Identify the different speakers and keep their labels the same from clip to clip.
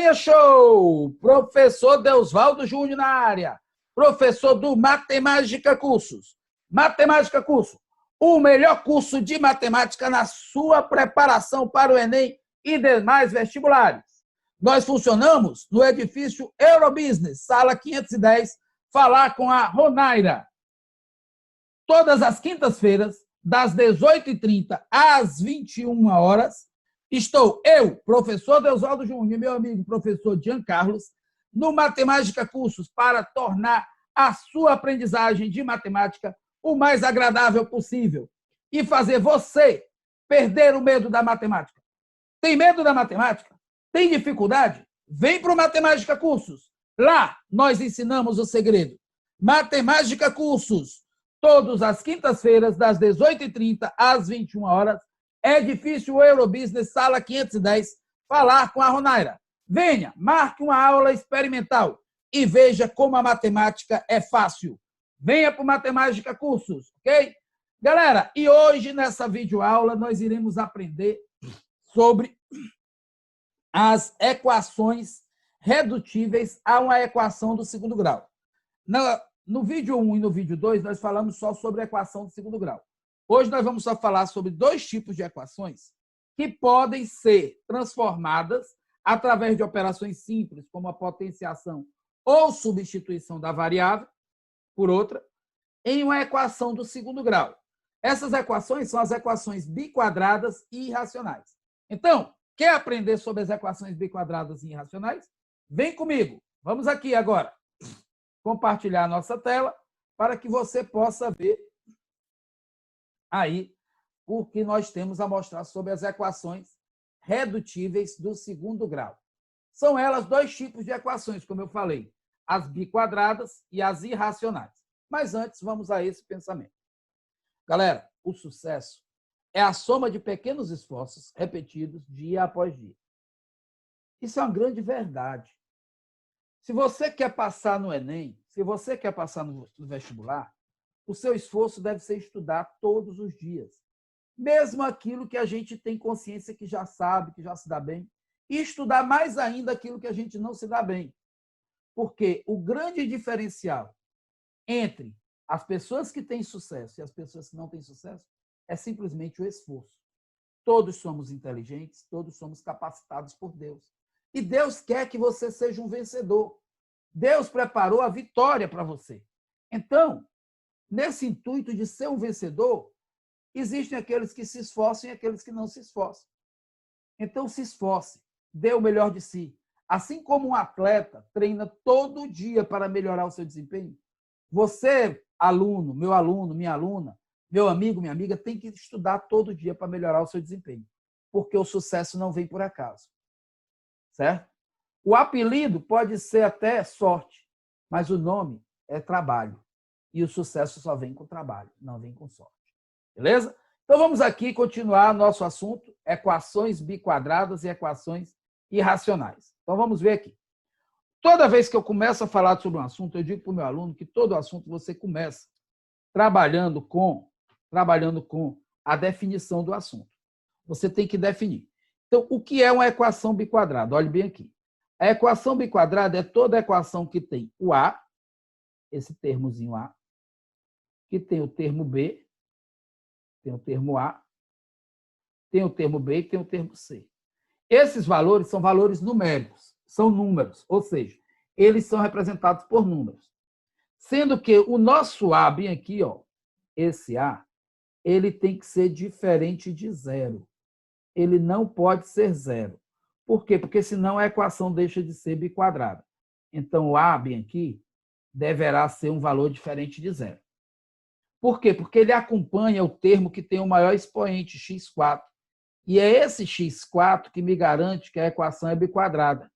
Speaker 1: Resenha Show! Professor Deusvaldo Júnior na área. Professor do Matemática Cursos. Matemática Curso, o melhor curso de matemática na sua preparação para o Enem e demais vestibulares. Nós funcionamos no edifício Eurobusiness, sala 510, falar com a Ronaira. Todas as quintas-feiras, das 18h30 às 21h, estou eu, professor Deusvaldo Júnior, e meu amigo professor Jean Carlos, no Matemática Cursos, para tornar a sua aprendizagem de matemática o mais agradável possível e fazer você perder o medo da matemática. Tem medo da matemática? Tem dificuldade? Vem para o Matemática Cursos. Lá nós ensinamos o segredo. Matemática Cursos, todas as quintas-feiras, das 18h30 às 21h, edifício Eurobusiness, sala 510, falar com a Ronaira. Venha, marque uma aula experimental e veja como a matemática é fácil. Venha para o Matemática Cursos, ok? Galera, e hoje nessa videoaula nós iremos aprender sobre as equações redutíveis a uma equação do segundo grau. No vídeo 1 e no vídeo 2 nós falamos só sobre a equação do segundo grau. Hoje nós vamos só falar sobre dois tipos de equações que podem ser transformadas através de operações simples, como a potenciação ou substituição da variável por outra, em uma equação do segundo grau. Essas equações são as equações biquadradas e irracionais. Então, quer aprender sobre as equações biquadradas e irracionais? Vem comigo. Vamos aqui agora compartilhar a nossa tela para que você possa ver aí o que nós temos a mostrar sobre as equações redutíveis do segundo grau. São elas dois tipos de equações, como eu falei, as biquadradas e as irracionais. Mas antes, vamos a esse pensamento. Galera, o sucesso é a soma de pequenos esforços repetidos dia após dia. Isso é uma grande verdade. Se você quer passar no Enem, se você quer passar no vestibular, o seu esforço deve ser estudar todos os dias. Mesmo aquilo que a gente tem consciência que já sabe, que já se dá bem, e estudar mais ainda aquilo que a gente não se dá bem. Porque o grande diferencial entre as pessoas que têm sucesso e as pessoas que não têm sucesso é simplesmente o esforço. Todos somos inteligentes, todos somos capacitados por Deus. E Deus quer que você seja um vencedor. Deus preparou a vitória para você. Então, nesse intuito de ser um vencedor, existem aqueles que se esforçam e aqueles que não se esforçam. Então, se esforce, dê o melhor de si. Assim como um atleta treina todo dia para melhorar o seu desempenho, você, aluno, minha aluna, meu amigo, minha amiga, tem que estudar todo dia para melhorar o seu desempenho, porque o sucesso não vem por acaso. Certo? O apelido pode ser até sorte, mas o nome é trabalho. E o sucesso só vem com trabalho, não vem com sorte. Beleza? Então vamos aqui continuar nosso assunto, equações biquadradas e equações irracionais. Então vamos ver aqui. Toda vez que eu começo a falar sobre um assunto, eu digo para o meu aluno que todo assunto você começa trabalhando com a definição do assunto. Você tem que definir. Então, o que é uma equação biquadrada? Olhe bem aqui. A equação biquadrada é toda equação que tem o A, esse termozinho A, que tem o termo B, tem o termo A, tem o termo B e tem o termo C. Esses valores são valores numéricos, são números, ou seja, eles são representados por números. Sendo que o nosso A, bem aqui, ó, esse A, ele tem que ser diferente de zero. Ele não pode ser zero. Por quê? Porque senão a equação deixa de ser biquadrada. Então, o A, bem aqui, deverá ser um valor diferente de zero. Por quê? Porque ele acompanha o termo que tem o maior expoente, x4. E é esse x4 que me garante que a equação é biquadrada.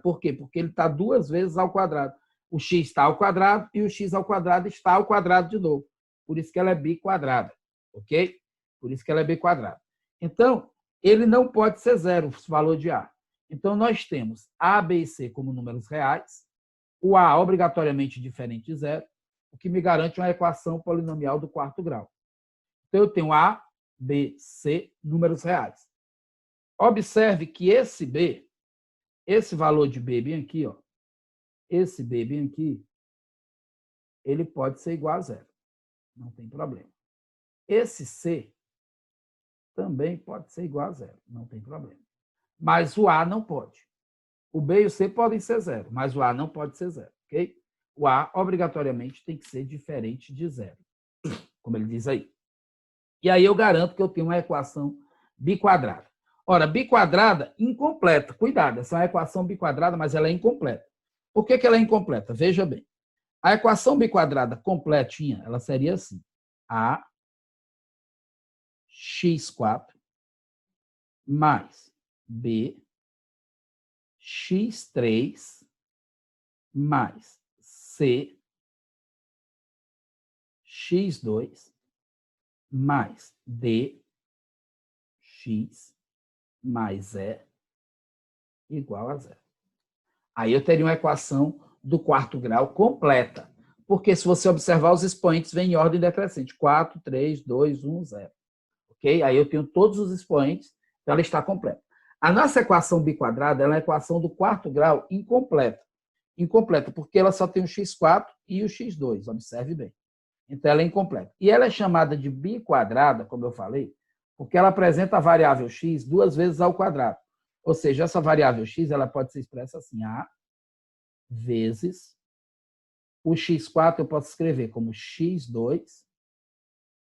Speaker 1: Por quê? Porque ele está duas vezes ao quadrado. O x está ao quadrado e o x ao quadrado está ao quadrado de novo. Por isso que ela é biquadrada. Ok? Por isso que ela é biquadrada. Então, ele não pode ser zero, o valor de A. Então, nós temos A, B e C como números reais, o A obrigatoriamente diferente de zero, o que me garante uma equação polinomial do quarto grau. Então, eu tenho A, B, C, números reais. Observe que esse B esse valor de B bem aqui, ó, esse B bem aqui, ele pode ser igual a zero. Não tem problema. Esse C também pode ser igual a zero. Não tem problema. Mas o A não pode. O B e o C podem ser zero, mas o A não pode ser zero, ok? O A, obrigatoriamente, tem que ser diferente de zero, como ele diz aí. E aí eu garanto que eu tenho uma equação biquadrada. Ora, biquadrada incompleta. Cuidado, essa é uma equação biquadrada, mas ela é incompleta. Por que ela é incompleta? Veja bem. A equação biquadrada completinha, ela seria assim. A x4 mais B x3 mais C x2 mais D x mais E igual a zero. Aí eu teria uma equação do quarto grau completa. Porque se você observar, os expoentes vêm em ordem decrescente. 4, 3, 2, 1, 0. Ok? Aí eu tenho todos os expoentes, então ela está completa. A nossa equação biquadrada é uma equação do quarto grau incompleta. Incompleta, porque ela só tem o x4 e o x2. Observe bem. Então ela é incompleta. E ela é chamada de biquadrada, como eu falei, porque ela apresenta a variável x duas vezes ao quadrado. Ou seja, essa variável x ela pode ser expressa assim, a vezes o x4 eu posso escrever como x2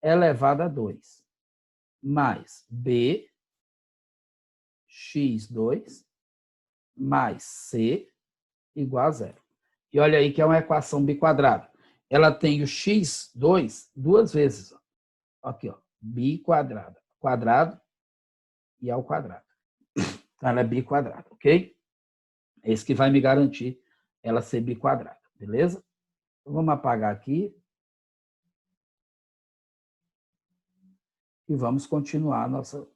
Speaker 1: elevado a 2 mais b x2 mais c igual a zero. E olha aí que é uma equação biquadrada. Ela tem o x2 duas vezes. Aqui, ó, biquadrada. Quadrado e ao quadrado. Então, ela é biquadrada, ok? É isso que vai me garantir ela ser biquadrada, beleza? Então, vamos apagar aqui. E vamos continuar a nossa...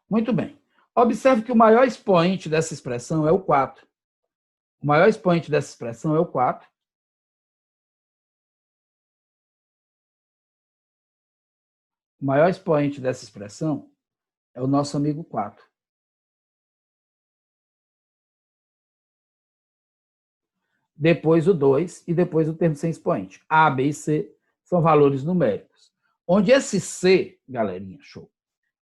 Speaker 1: Muito bem. Observe que o maior expoente dessa expressão é o 4. O maior expoente dessa expressão é o 4. O maior expoente dessa expressão é o nosso amigo 4. Depois o 2 e depois o termo sem expoente. A, B e C são valores numéricos. Onde esse C, galerinha, show.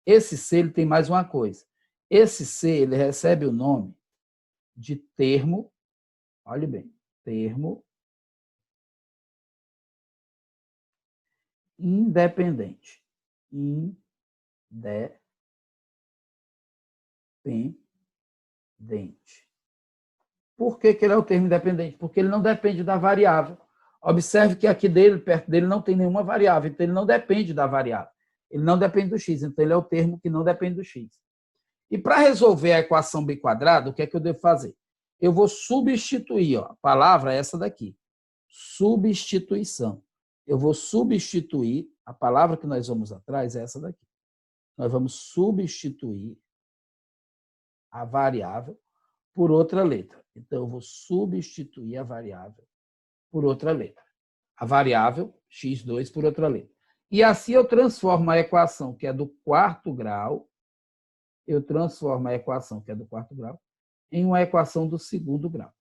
Speaker 1: Esse C ele tem mais uma coisa. Esse C ele recebe o nome de termo, olhe bem, termo independente. Independente. Por que ele é o termo independente? Porque ele não depende da variável. Observe que aqui dele, perto dele, não tem nenhuma variável, então ele não depende da variável. Ele não depende do x, então ele é o termo que não depende do x. E para resolver a equação biquadrada, o que é que eu devo fazer? Eu vou substituir, ó, a palavra é essa daqui, substituição. Eu vou substituir, a palavra que nós vamos atrás é essa daqui. Nós vamos substituir a variável por outra letra. Então, eu vou substituir a variável por outra letra. A variável x2 por outra letra. E assim eu transformo a equação que é do quarto grau, em uma equação do segundo grau.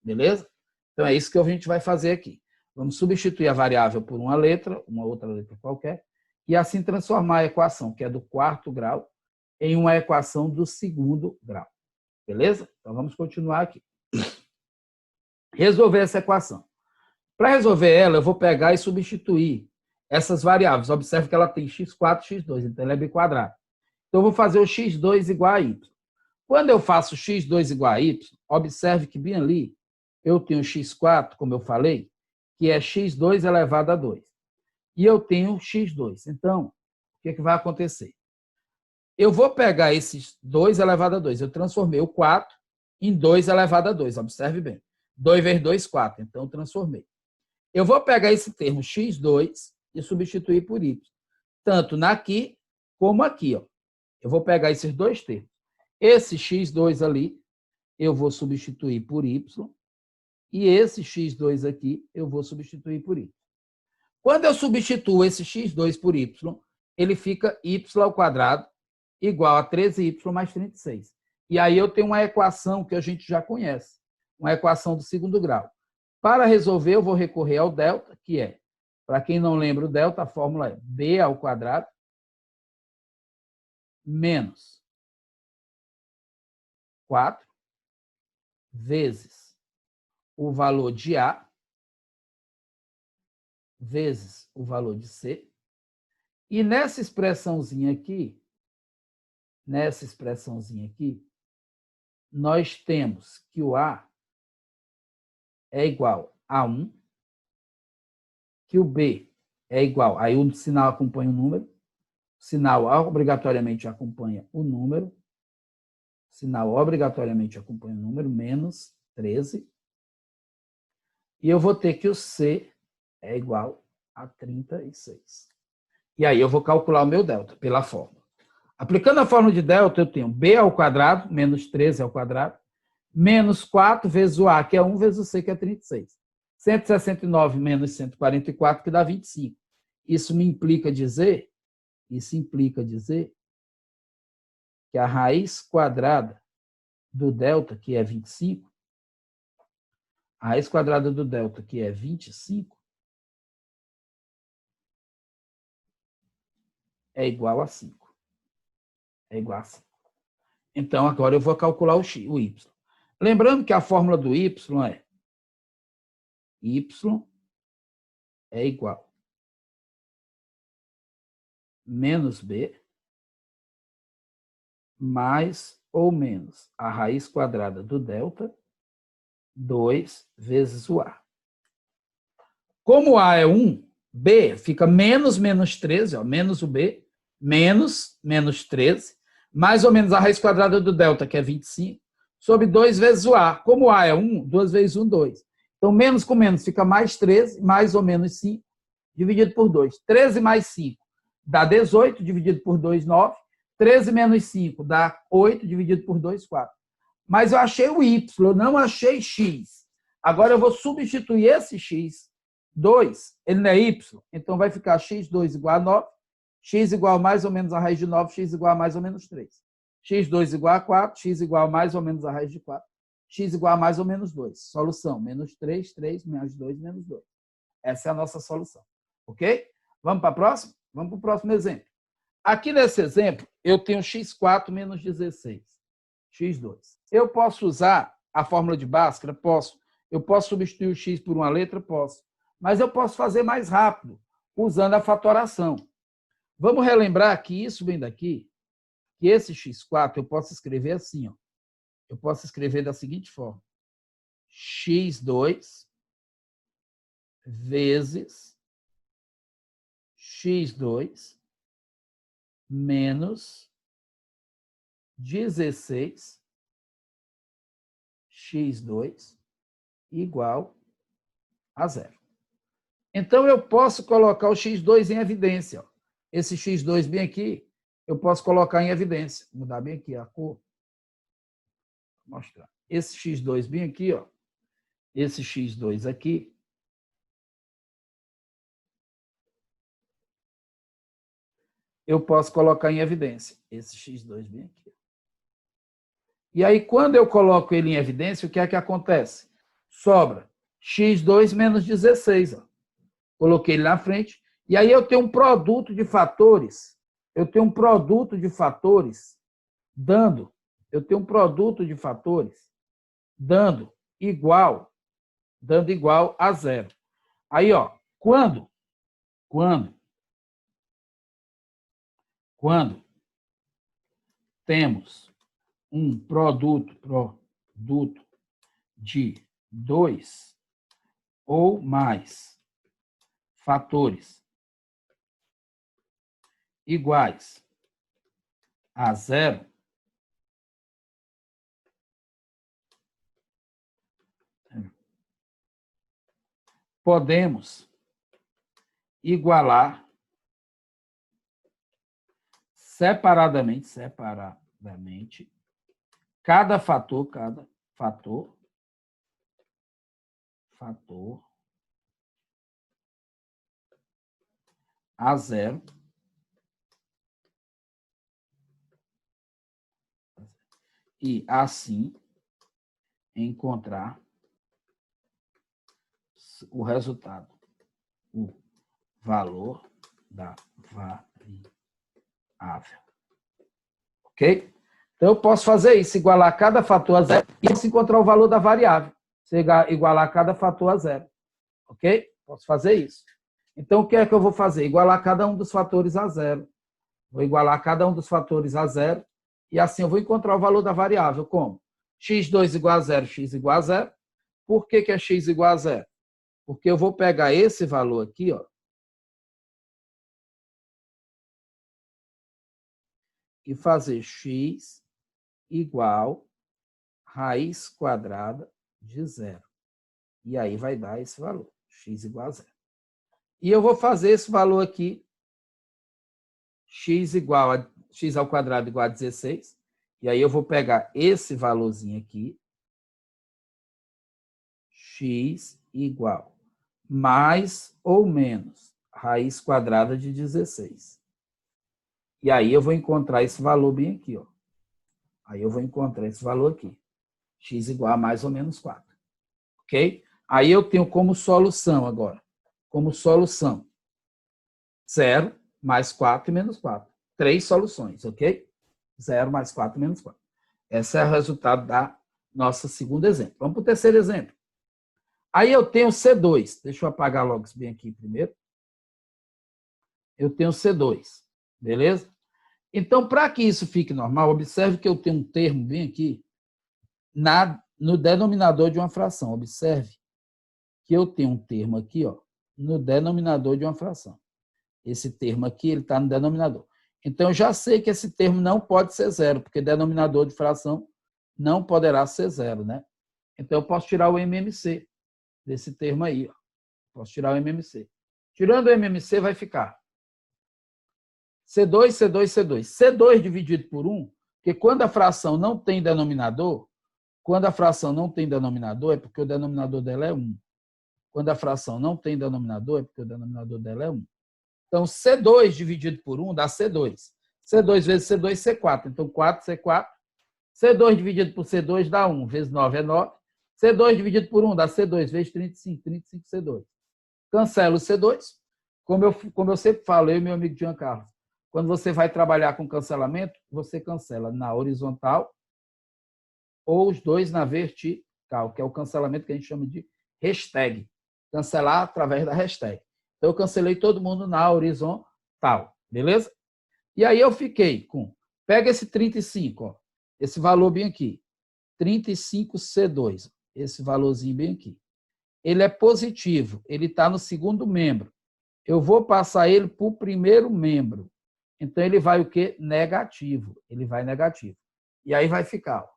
Speaker 1: Beleza? Então, é isso que a gente vai fazer aqui. Vamos substituir a variável por uma letra, uma outra letra qualquer, e assim transformar a equação que é do quarto grau em uma equação do segundo grau. Beleza? Então, vamos continuar aqui. Resolver essa equação. Para resolver ela, eu vou pegar e substituir essas variáveis. Observe que ela tem x4 e x2, então ela é biquadrada. Então, eu vou fazer o x2 igual a y. Quando eu faço x2 igual a y, observe que bem ali eu tenho x4, como eu falei, que é x2 elevado a 2. E eu tenho x2. Então, o que vai acontecer? Eu vou pegar esses 2 elevado a 2. Eu transformei o 4 em 2 elevado a 2. Observe bem. 2 vezes 2, 4. Então, eu transformei. Eu vou pegar esse termo x2 e substituir por y. Tanto aqui como aqui. Ó. Eu vou pegar esses dois termos. Esse x2 ali, eu vou substituir por y. E esse x2 aqui, eu vou substituir por y. Quando eu substituo esse x2 por y, ele fica y ao quadrado igual a 13y mais 36. E aí eu tenho uma equação que a gente já conhece, uma equação do segundo grau. Para resolver, eu vou recorrer ao delta, que é, para quem não lembra o delta, a fórmula é b ao quadrado menos 4 vezes o valor de A vezes o valor de C. E nessa expressãozinha aqui, nós temos que o A é igual a 1, que o B é igual, aí o sinal acompanha o número, o sinal obrigatoriamente acompanha o número, menos 13, e eu vou ter que o C é igual a 36. E aí eu vou calcular o meu delta pela fórmula. Aplicando a fórmula de delta, eu tenho b ao quadrado, menos 13 ao quadrado, menos 4 vezes o A, que é 1, vezes o C, que é 36. 169 menos 144, que dá 25. Isso implica dizer que a raiz quadrada do delta, que é 25, a raiz quadrada do delta, que é 25, é igual a 5. Então, agora eu vou calcular o y. Lembrando que a fórmula do y é igual menos b mais ou menos a raiz quadrada do delta, 2 vezes o A. Como A é 1, B fica menos 13, menos o B, menos 13, mais ou menos a raiz quadrada do delta, que é 25, sobre 2 vezes o A. Como A é 1, 2 vezes 1, 2. Então, menos com menos fica mais 13, mais ou menos 5, dividido por 2. 13 mais 5 dá 18, dividido por 2, 9. 13 menos 5 dá 8, dividido por 2, 4. Mas eu achei o y, eu não achei x. Agora eu vou substituir esse x2, ele não é y, então vai ficar x2 igual a 9, x igual a mais ou menos a raiz de 9, x igual a mais ou menos 3. x2 igual a 4, x igual a mais ou menos a raiz de 4, x igual a mais ou menos 2. Solução, menos 3, 3, menos 2, menos 2. Essa é a nossa solução. Ok? Vamos para a próxima? Vamos para o próximo exemplo. Aqui nesse exemplo, eu tenho x4 menos 16, x2. Eu posso usar a fórmula de Bhaskara? Posso. Eu posso substituir o x por uma letra? Posso. Mas eu posso fazer mais rápido, usando a fatoração. Vamos relembrar que isso vem daqui, que esse x4 eu posso escrever assim, ó. Eu posso escrever da seguinte forma: x2 vezes x2 menos 16 x2 igual a 0. Então, eu posso colocar o x2 em evidência. Ó. Esse x2 bem aqui, eu posso colocar em evidência. Vou mudar bem aqui a cor. Vou mostrar. Esse x2 bem aqui, ó. Esse x2 aqui, eu posso colocar em evidência. Esse x2 bem aqui. E aí, quando eu coloco ele em evidência, o que é que acontece? Sobra x2 menos 16. Ó. Coloquei ele na frente. E aí eu tenho um produto de fatores. Dando igual a 0. Aí, ó, quando temos um produto de 2 ou mais fatores iguais a 0, podemos igualar separadamente cada fator a 0 e, assim, encontrar o resultado, o valor da variável. Ok? Então, eu posso fazer isso, igualar cada fator a zero e posso encontrar o valor da variável. Igualar cada fator a zero. Ok? Posso fazer isso. Então, o que é que eu vou fazer? Igualar cada um dos fatores a zero. Vou igualar cada um dos fatores a zero e assim eu vou encontrar o valor da variável. Como? x2 igual a zero, x igual a zero. Por que é x igual a zero? Porque eu vou pegar esse valor aqui, ó, e fazer x igual raiz quadrada de zero. E aí vai dar esse valor, x igual a zero. E eu vou fazer esse valor aqui, x ao quadrado igual a 16. E aí eu vou pegar esse valorzinho aqui, x igual mais ou menos raiz quadrada de 16. E aí eu vou encontrar esse valor bem aqui, ó. Aí eu vou encontrar esse valor aqui, x igual a mais ou menos 4. Ok? Aí eu tenho como solução agora, como solução, 0 mais 4 e menos 4. 3 soluções, ok? 0 mais 4 menos 4. Esse é o resultado da nossa segundo exemplo. Vamos para o terceiro exemplo. Aí eu tenho C2. Deixa eu apagar logo isso bem aqui primeiro. Eu tenho C2, beleza? Então, para que isso fique normal, observe que eu tenho um termo bem aqui no denominador de uma fração. Observe que eu tenho um termo aqui, ó, no denominador de uma fração. Esse termo aqui, ele está no denominador. Então, eu já sei que esse termo não pode ser zero, porque denominador de fração não poderá ser zero, né? Então, eu posso tirar o MMC desse termo aí, ó. Posso tirar o MMC. Tirando o MMC, vai ficar C2, C2, C2. C2 dividido por 1, porque quando a fração não tem denominador, é porque o denominador dela é 1. Quando a fração não tem denominador, é porque o denominador dela é 1. Então, C2 dividido por 1 dá C2. C2 vezes C2, C4. Então, 4, C4. C2 dividido por C2 dá 1. Vezes 9 é 9. C2 dividido por 1 dá C2 vezes 35. 35 C2. Cancela o C2. Como eu sempre falo, eu e meu amigo Jean Carlos, quando você vai trabalhar com cancelamento, você cancela na horizontal ou os dois na vertical, que é o cancelamento que a gente chama de hashtag. Cancelar através da hashtag. Então, eu cancelei todo mundo na horizontal, beleza? E aí eu fiquei com... Pega esse 35, ó, esse valor bem aqui. 35C2, esse valorzinho bem aqui. Ele é positivo, ele está no segundo membro. Eu vou passar ele para o primeiro membro. Então, ele vai o quê? Negativo. Ele vai negativo. E aí vai ficar, ó,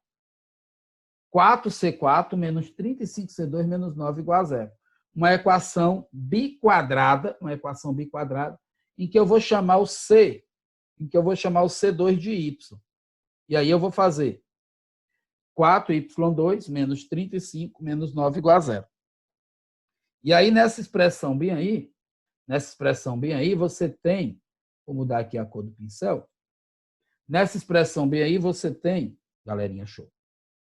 Speaker 1: 4C4 menos 35C2 menos 9 igual a zero. Uma equação biquadrada, em que eu vou chamar o C2 de Y. E aí eu vou fazer 4y2 menos 35 menos 9 igual a zero. E aí, nessa expressão bem aí, você tem, vou mudar aqui a cor do pincel, nessa expressão bem aí, você tem, galerinha, show,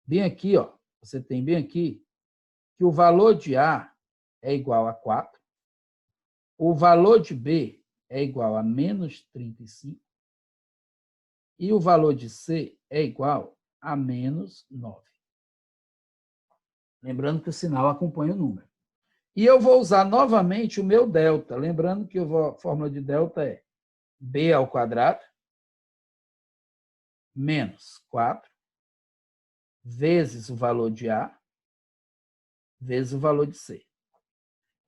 Speaker 1: bem aqui, ó, você tem bem aqui que o valor de A é igual a 4, o valor de B é igual a menos 35 e o valor de C é igual a menos 9. Lembrando que o sinal acompanha o número. E eu vou usar novamente o meu delta. Lembrando que a fórmula de delta é B ao quadrado menos 4 vezes o valor de A vezes o valor de C.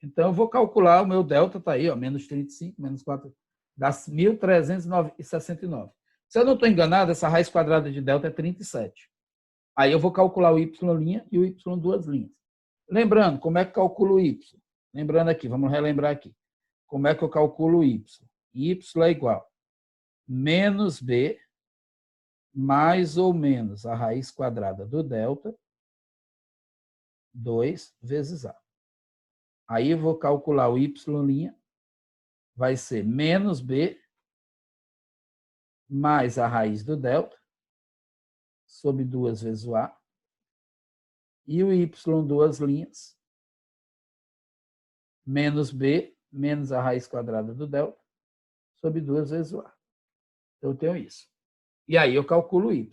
Speaker 1: Então, eu vou calcular o meu delta, está aí, ó, menos 35, menos 4, dá 1.369. Se eu não estou enganado, essa raiz quadrada de delta é 37. Aí eu v' calcular o y' e o y duas linhas. Lembrando, como é que calculo o y? Lembrando aqui, vamos relembrar aqui. Como é que eu calculo o y? Y é igual menos b mais ou menos a raiz quadrada do delta, 2 vezes a. Aí eu vou calcular o y', vai ser menos b mais a raiz do delta sobre 2 vezes o A, e o y, duas linhas, menos B, menos a raiz quadrada do delta, sobre 2 vezes o A. Então, eu tenho isso. E aí eu calculo o y.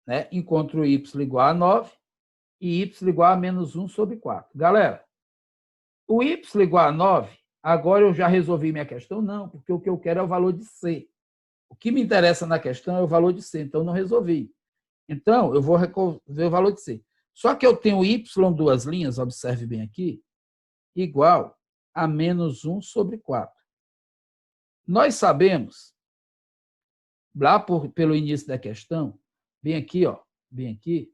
Speaker 1: Né? Encontro y igual a 9 e y igual a menos 1 sobre 4. Galera, o y igual a 9, agora eu já resolvi minha questão? Não, porque o que eu quero é o valor de C. O que me interessa na questão é o valor de C, então eu não resolvi. Então, eu vou ver o valor de C. Só que eu tenho y, duas linhas, observe bem aqui, igual a menos 1 sobre 4. Nós sabemos, lá pelo início da questão, bem aqui, ó, bem aqui,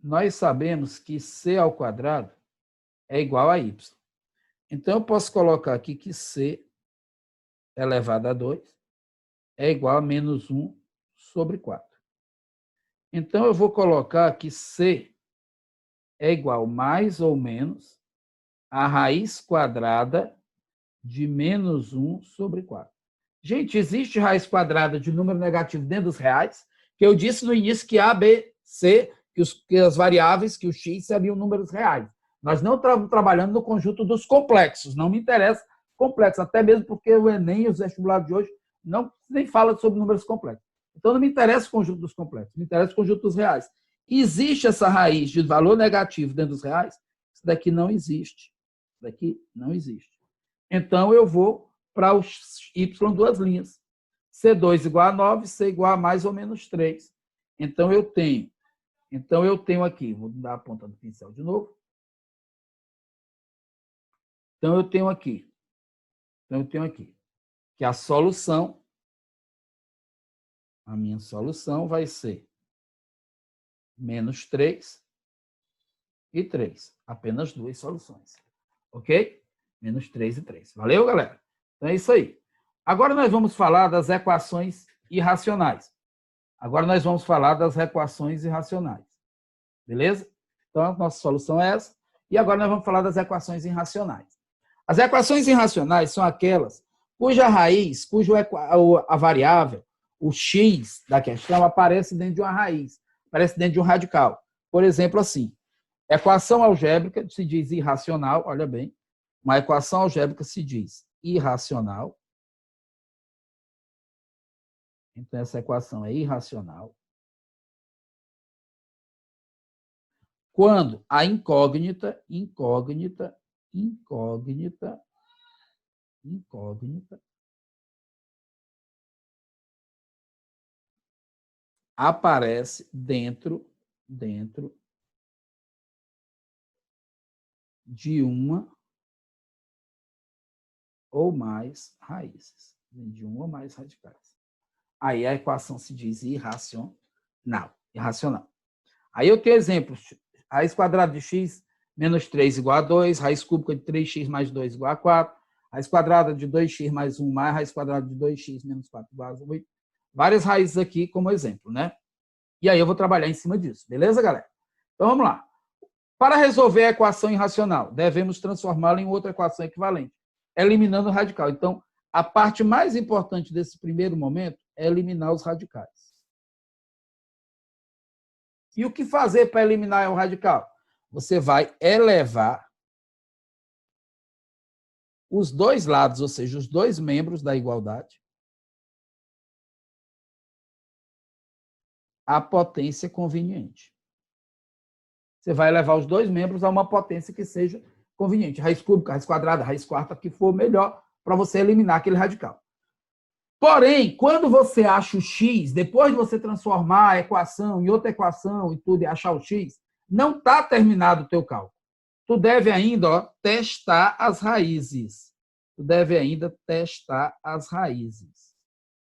Speaker 1: nós sabemos que C ao quadrado é igual a Y. Então, eu posso colocar aqui que C elevado a 2 é igual a menos 1 sobre 4. Então, eu vou colocar que C é igual mais ou menos a raiz quadrada de menos 1 sobre 4. Gente, existe raiz quadrada de número negativo dentro dos reais? Que eu disse no início que A, B, C, que as variáveis, que o x seriam números reais. Nós não estamos trabalhando no conjunto dos complexos, não me interessa complexo, até mesmo porque o Enem e os vestibulares de hoje não nem falam sobre números complexos. Então, não me interessa o conjunto dos complexos, me interessa o conjunto dos reais. Existe essa raiz de valor negativo dentro dos reais? Isso daqui não existe. Isso daqui não existe. Então, eu vou para o y duas linhas. C2 igual a 9, C igual a mais ou menos 3. Então, eu tenho aqui, vou dar a ponta do pincel de novo. Então, eu tenho aqui que a minha solução vai ser menos 3 e 3. Apenas duas soluções. Ok? Menos 3 e 3. Valeu, galera? Então, é isso aí. Agora nós vamos falar das equações irracionais. Beleza? Então, a nossa solução é essa. E agora nós vamos falar das equações irracionais. As equações irracionais são aquelas cuja raiz, a variável, o x da questão, aparece dentro de uma raiz, aparece dentro de um radical. Por exemplo, assim, equação algébrica se diz irracional, olha bem, uma equação algébrica se diz irracional. Então, essa equação é irracional quando a incógnita aparece dentro de uma ou mais raízes, de uma ou mais radicais. Aí a equação se diz irracional. Aí eu tenho exemplos. Raiz quadrada de x menos 3 igual a 2, raiz cúbica de 3x mais 2 igual a 4, raiz quadrada de 2x mais 1 mais raiz quadrada de 2x menos 4 igual a 8. Várias raízes aqui como exemplo, né? E aí eu vou trabalhar em cima disso. Beleza, galera? Então, vamos lá. Para resolver a equação irracional, devemos transformá-la em outra equação equivalente, eliminando o radical. Então, a parte mais importante desse primeiro momento é eliminar os radicais. E o que fazer para eliminar o radical? Você vai elevar os dois lados, ou seja, os dois membros da igualdade, à potência conveniente. Você vai elevar os dois membros a uma potência que seja conveniente. Raiz cúbica, raiz quadrada, raiz quarta, que for melhor para você eliminar aquele radical. Porém, quando você acha o x, depois de você transformar a equação em outra equação e tudo, e achar o x, não está terminado o teu cálculo. Tu deve ainda testar as raízes.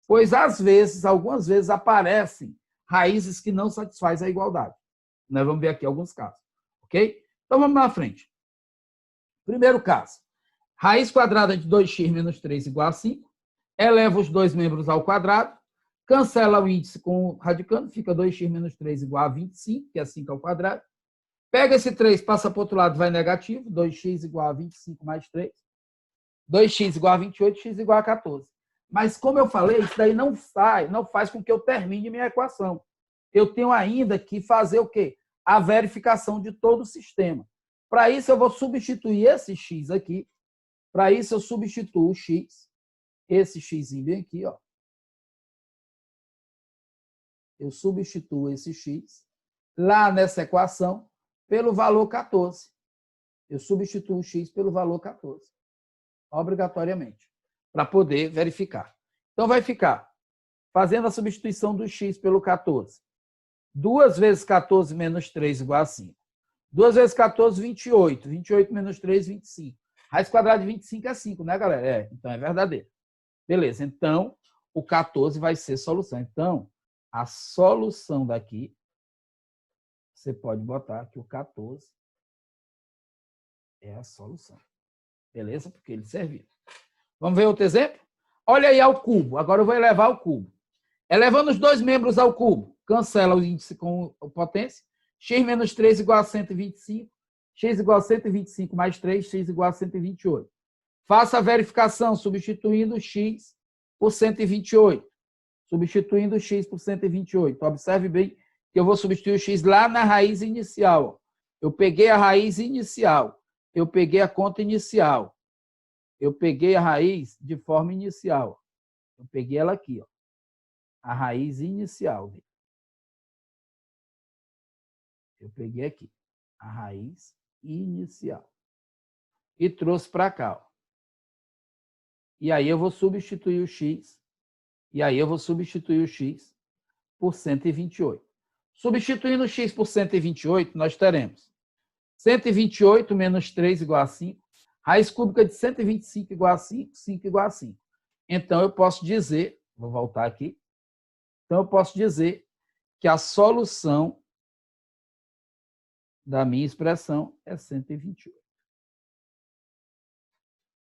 Speaker 1: Pois, às vezes, algumas vezes, aparecem raízes que não satisfazem a igualdade. Nós vamos ver aqui alguns casos. Ok? Então, vamos na frente. Primeiro caso. Raiz quadrada de 2x menos 3 igual a 5. Eleva os dois membros ao quadrado. Cancela o índice com o radicando. Fica 2x menos 3 igual a 25, que é 5 ao quadrado. Pega esse 3, passa para o outro lado, vai negativo. 2x igual a 25 mais 3. 2x igual a 28, x igual a 14. Mas, como eu falei, isso daí não faz com que eu termine minha equação. Eu tenho ainda que fazer o quê? A verificação de todo o sistema. Para isso, eu vou substituir esse x aqui. Para isso, eu substituo o x. Esse x bem aqui, ó. Eu substituo esse x lá nessa equação pelo valor 14. Eu substituo o x pelo valor 14. Obrigatoriamente. Para poder verificar. Então, vai ficar fazendo a substituição do x pelo 14. 2 vezes 14 menos 3 igual a 5. 2 vezes 14, 28. 28 menos 3, 25. Raiz quadrada de 25 é 5, né, galera? Então é verdadeiro. Beleza, então o 14 vai ser solução. Então, a solução daqui, você pode botar que o 14 é a solução. Beleza? Porque ele serviu. Vamos ver outro exemplo? Olha aí ao cubo. Agora eu vou elevar ao cubo. Elevando os dois membros ao cubo, cancela o índice com a potência. X menos 3 igual a 125. X igual a 125 mais 3, x igual a 128. Faça a verificação substituindo x por 128. Substituindo x por 128. Observe bem que eu vou substituir o x lá na raiz inicial. Eu peguei a raiz inicial. Eu peguei a conta inicial. Eu peguei a raiz de forma inicial. Eu peguei ela aqui, ó. A raiz inicial. Eu peguei aqui. A raiz inicial. E trouxe para cá, ó. E aí eu vou substituir o x. E aí eu vou substituir o x por 128. Substituindo o x por 128, nós teremos 128 menos 3 igual a 5. Raiz cúbica de 125 igual a 5, 5 igual a 5. Então, eu posso dizer, vou voltar aqui. Então, eu posso dizer que a solução da minha expressão é 128.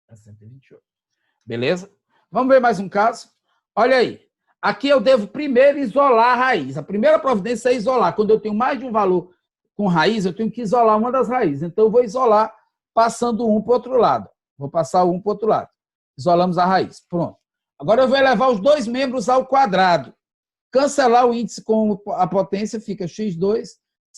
Speaker 1: É 128. Beleza? Vamos ver mais um caso? Olha aí. Aqui eu devo primeiro isolar a raiz. A primeira providência é isolar. Quando eu tenho mais de um valor com raiz, eu tenho que isolar uma das raízes. Então, eu vou isolar passando um para o outro lado. Vou passar um para o outro lado. Isolamos a raiz. Pronto. Agora eu vou elevar os dois membros ao quadrado. Cancelar o índice com a potência, fica x2,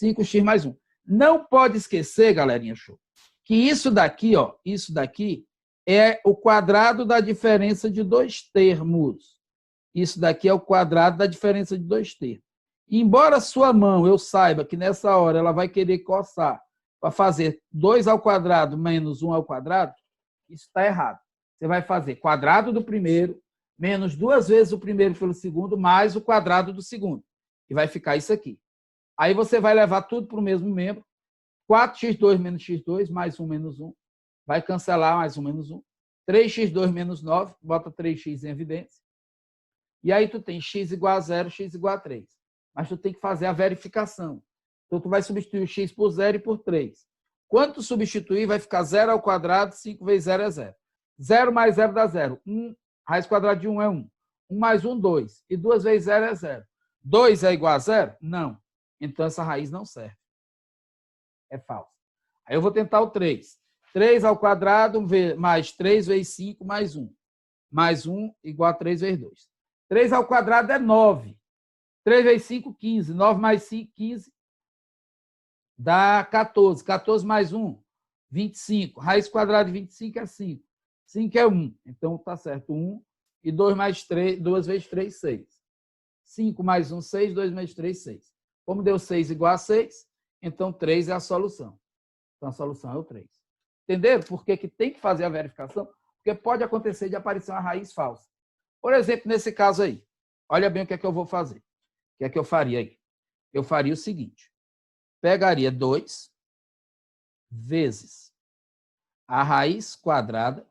Speaker 1: 5x mais 1. Não pode esquecer, galerinha, show, que isso daqui, ó, isso daqui é o quadrado da diferença de dois termos. Isso daqui é o quadrado da diferença de dois termos. E embora sua mão, eu saiba que nessa hora ela vai querer coçar para fazer 2 ao quadrado menos 1 ao quadrado, isso está errado. Você vai fazer quadrado do primeiro menos 2 vezes o primeiro pelo segundo mais o quadrado do segundo. E vai ficar isso aqui. Aí você vai levar tudo para o mesmo membro. 4x2 menos x2 mais 1 menos 1. Vai cancelar mais 1 menos 1. 3x2 menos 9. Bota 3x em evidência. E aí tu tem x igual a 0, x igual a 3. Mas tu tem que fazer a verificação. Então, tu vai substituir o x por 0 e por 3. Quando tu substituir, vai ficar 0 ao quadrado, 5 vezes 0 é 0. 0 mais 0 dá 0. 1, raiz quadrada de 1 é 1. 1 mais 1, 2. E 2 vezes 0 é 0. 2 é igual a 0? Não. Então, essa raiz não serve. É falso. Aí eu vou tentar o 3. 3 ao quadrado mais 3 vezes 5 mais 1. Mais 1 igual a 3 vezes 2. 3 ao quadrado é 9. 3 vezes 5, 15. 9 mais 5, 15. Dá 14. 14 mais 1, 25. Raiz quadrada de 25 é 5. 5 é 1. Então, tá certo. 1. E 2 mais 3, 2 vezes 3, 6. 5 mais 1, 6. 2 mais 3, 6. Como deu 6 igual a 6, então 3 é a solução. Então, a solução é o 3. Entenderam por que tem que fazer a verificação? Porque pode acontecer de aparecer uma raiz falsa. Por exemplo, nesse caso aí. Olha bem o que é que eu vou fazer. O que é que eu faria aí? Eu faria o seguinte. Pegaria 2 vezes a raiz quadrada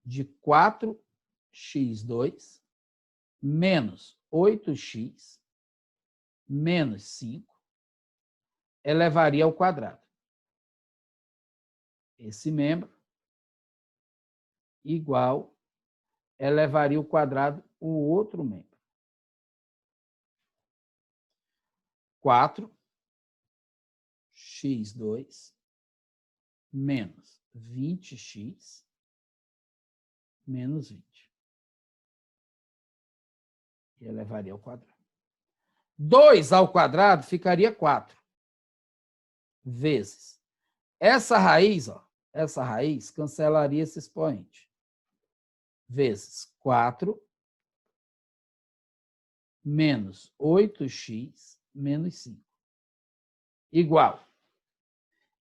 Speaker 1: de 4x2 menos 8x menos 5 elevaria ao quadrado. Esse membro igual elevaria ao quadrado o outro membro. 4x2 menos 20x menos 20. E elevaria ao quadrado. 2 ao quadrado ficaria 4. Vezes. Essa raiz cancelaria esse expoente. Vezes 4 menos 8x menos 5. Igual.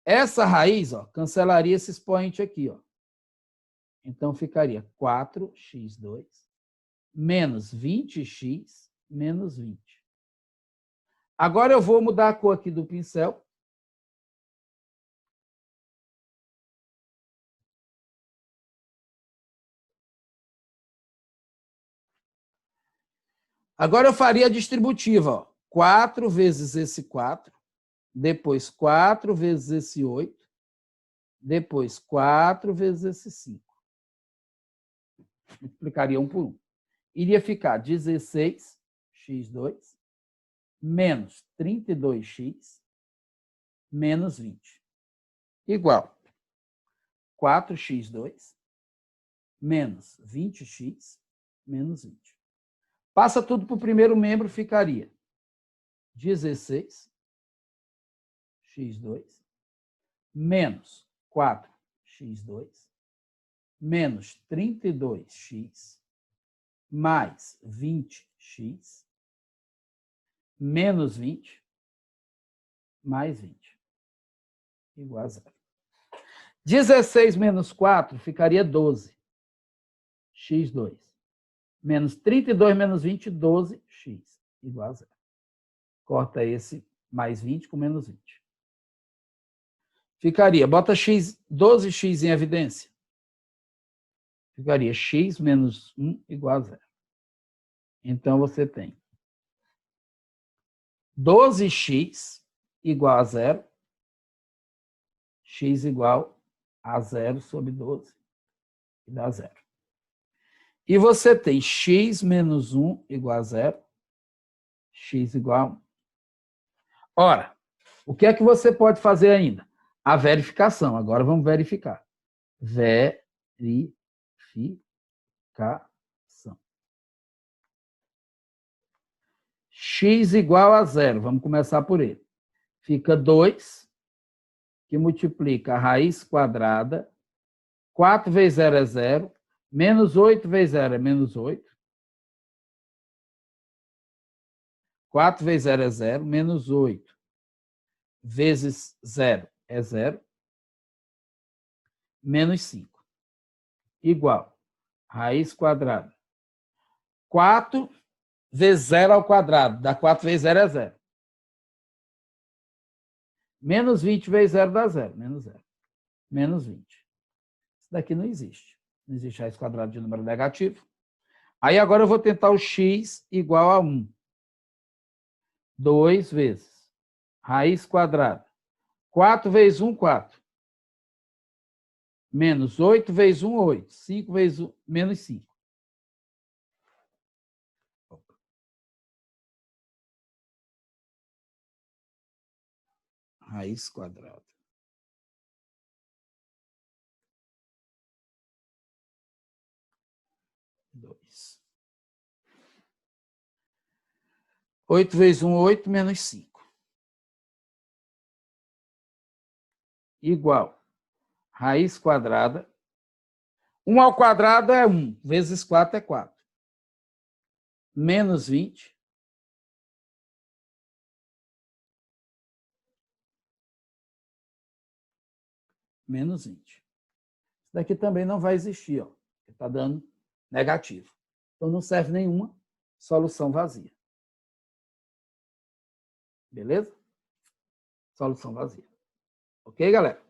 Speaker 1: Essa raiz, cancelaria esse expoente aqui, Então, ficaria 4x2 menos 20x menos 20. Agora, eu vou mudar a cor aqui do pincel. Agora, eu faria a distributiva. 4 vezes esse 4, depois 4 vezes esse 8, depois 4 vezes esse 5. Multiplicaria 1 por 1. Iria ficar 16x2 menos 32x menos 20. Igual 4x2 menos 20x menos 20. Passa tudo para o primeiro membro, ficaria 16x2 menos 4x2 menos 32x mais 20x menos 20 mais 20 igual a 0. 16 menos 4 ficaria 12. x2 menos 32 menos 20, 12x igual a 0. Corta esse mais 20 com menos 20. Ficaria, bota x, 12x em evidência. Ficaria x menos 1 igual a 0. Então, você tem 12x igual a 0, x igual a 0 sobre 12, que dá 0. E você tem x menos 1 igual a 0, x igual a 1. Ora, o que é que você pode fazer ainda? A verificação. Agora vamos verificar. Verificação. X igual a 0. Vamos começar por ele. Fica 2, que multiplica a raiz quadrada. 4 vezes 0 é 0. Menos 8 vezes 0 é menos 8. 4 vezes 0 é 0. Menos 8 vezes 0 é 0. Menos 5. Igual. Raiz quadrada. 4 vezes 0 ao quadrado. Dá 4 vezes 0 é 0. Menos 20 vezes 0 dá 0. Menos 0. Menos 20. Isso daqui não existe. Não existe raiz quadrada de número negativo. Aí agora eu vou tentar o x igual a 1. 2 vezes raiz quadrada. 4 vezes 1, 4. Menos 8 vezes 1, 8. 5 vezes 1, menos 5. Raiz quadrada. 2. 8 vezes 1, 8, menos 5. Igual. Raiz quadrada. 1 ao quadrado é 1. Vezes 4 é 4. Menos 20. Menos 20. Isso daqui também não vai existir, ó. Está dando negativo. Então, não serve nenhuma solução vazia. Beleza? Solução vazia. Ok, galera?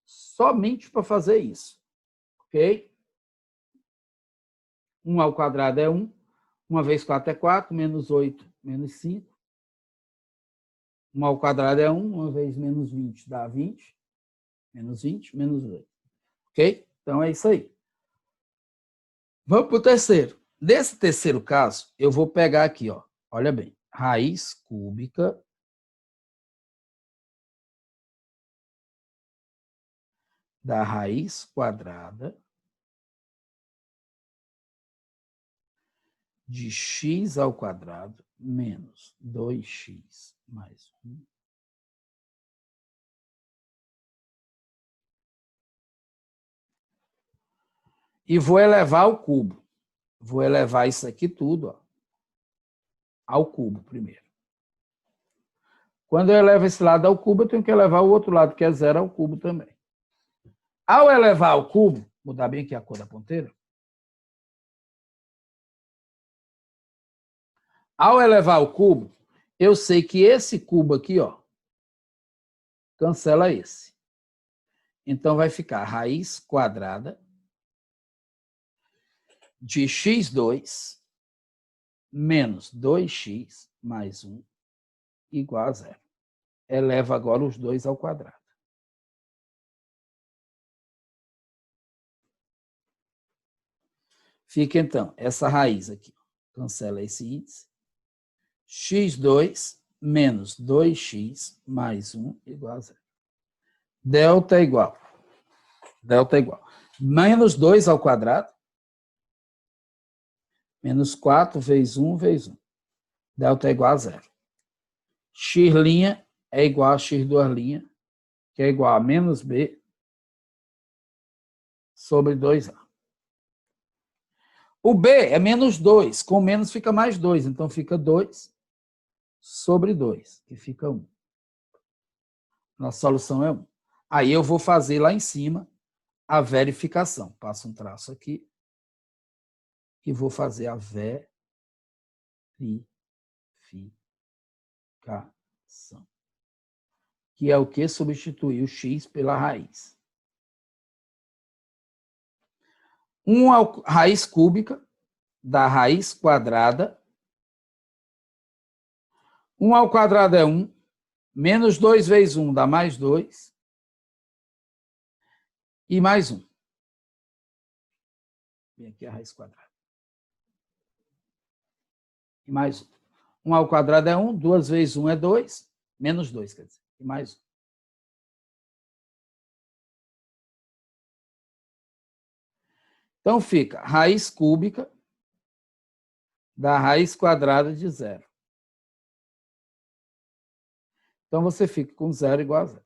Speaker 1: Somente para fazer isso. Ok? 1 ao quadrado é 1. 1 vezes 4 é 4. Menos 8, menos 5. 1 ao quadrado é 1. 1 vezes menos 20 dá 20. Menos 20, menos 2. Ok? Então, é isso aí. Vamos para o terceiro. Nesse terceiro caso, eu vou pegar aqui, ó. Olha bem. Raiz cúbica da raiz quadrada de x ao quadrado menos 2x mais 1 e vou elevar ao cubo. Vou elevar isso aqui tudo, ó, ao cubo primeiro. Quando eu elevo esse lado ao cubo, eu tenho que elevar o outro lado, que é 0, ao cubo também. Ao elevar ao cubo, vou mudar bem aqui a cor da ponteira. Ao elevar ao cubo, eu sei que esse cubo aqui, ó, cancela esse. Então, vai ficar raiz quadrada de x2 menos 2x mais 1 igual a 0. Eleva agora os dois ao quadrado. Fica, então, essa raiz aqui. Cancela esse índice. x2 menos 2x mais 1 igual a 0. Delta é igual. Delta é igual. Menos 2 ao quadrado. Menos 4 vezes 1 vezes 1. Delta é igual a 0. X' é igual a x2', que é igual a menos b sobre 2a. O b é menos 2. Com menos fica mais 2. Então, fica 2 sobre 2, que fica 1. Nossa solução é 1. Aí eu vou fazer lá em cima a verificação. Passo um traço aqui e vou fazer a verificação. Que é o que? Substituir o x pela raiz. 1 raiz cúbica da raiz quadrada. 1 ao quadrado é 1. Menos 2 vezes 1 dá mais 2. E mais 1. Vem aqui a raiz quadrada. E mais 1. 1 ao quadrado é 1. 2 vezes 1 é 2. Menos 2, quer dizer. E mais 1. Então, fica raiz cúbica da raiz quadrada de 0. Então, você fica com 0 igual a 0.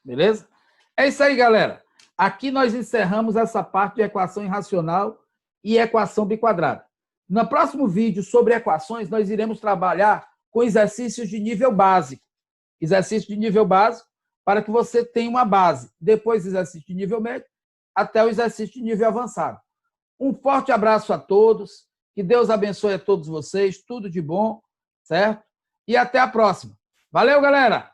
Speaker 1: Beleza? É isso aí, galera. Aqui nós encerramos essa parte de equação irracional e equação biquadrada. No próximo vídeo sobre equações, nós iremos trabalhar com exercícios de nível básico. Exercício de nível básico para que você tenha uma base. Depois, exercício de nível médio, até o exercício de nível avançado. Um forte abraço a todos. Que Deus abençoe a todos vocês. Tudo de bom, certo? E até a próxima. Valeu, galera!